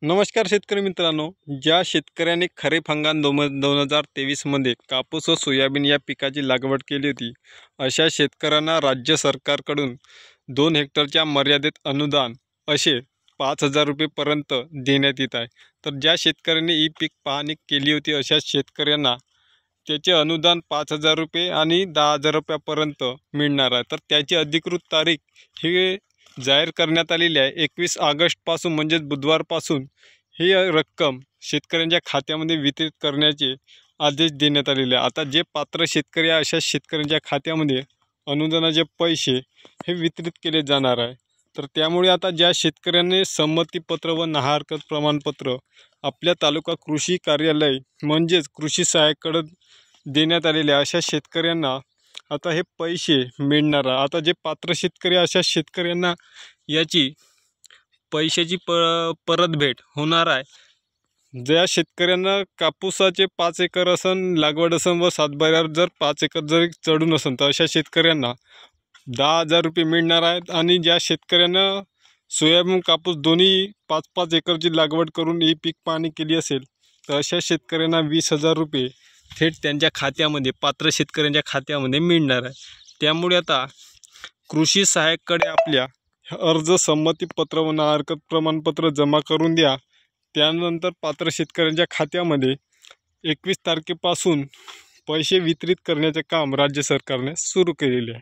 नमस्कार शेतकरी मित्रांनो, ज्या शेतकऱ्याने खरीप हंगाम 2023मध्ये कापूस व सोयाबीन या पिकाची लागवड केली होती, अशा शेतकऱ्यांना राज्य सरकारकडून 2 हेक्टरच्या मर्यादित अनुदान असे 5,000 रुपयेपर्यंत देण्यात येत आहे। तर ज्या शेतकऱ्यांनी ही पीक पाहणी केली होती अशा शेतकऱ्यांना त्याचे अनुदान 5,000 रुपये आणि 10,000 रुपयापर्यंत मिळणार आहे। तर त्याची अधिकृत तारीख ही जाहीर करण्यात आलेली आहे। 21 ऑगस्टपासून म्हणजेच बुधवारपासून ही रक्कम शेतकऱ्यांच्या खात्यामध्ये वितरित करण्याचे आदेश देण्यात आलेले आहे। आता जे पात्र शेतकरी आहे अशा शेतकऱ्यांच्या खात्यामध्ये अनुदानाचे पैसे हे वितरित केले जाणार आहे। तर त्यामुळे आता ज्या शेतकऱ्यांनी संमतीपत्र व नाहरकत प्रमाणपत्र आपल्या तालुका कृषी कार्यालय म्हणजेच कृषी सहाय्यकडे देण्यात आलेले अशा शेतकऱ्यांना आता हे पैसे मिळणार आहे। आता जे पात्र शेतकरी अशा शेतकऱ्यांना याची पैशाची परतभेट होणार आहे। ज्या शेतकऱ्यांना कापूसाचे 5 एकर असन लागवड असन व सातबाऱ्यावर जर 5 एकर जर चढून असन तर अशा शेतकऱ्यांना 10,000 रुपये मिळणार आहेत। आणि ज्या शेतकऱ्यांना सोयाबीन कापूस दोन्ही 5-5 एकरची लागवड करून ही पीक पाहणी केली असेल तर अशा शेतकऱ्यांना 20,000 रुपये थेट त्यांच्या खात्यामध्ये पात्र शेतकऱ्यांच्या खात्यामध्ये मिळणार आहे। त्यामुळे आता कृषी सहाय्यकडे आपल्या अर्ज संमतीपत्र व नाहरकत प्रमाणपत्र जमा करून द्या। त्यानंतर पात्र शेतकऱ्यांच्या खात्यामध्ये 21 तारखेपासून पैसे वितरित करण्याचे काम राज्य सरकारने सुरू केलेले आहे।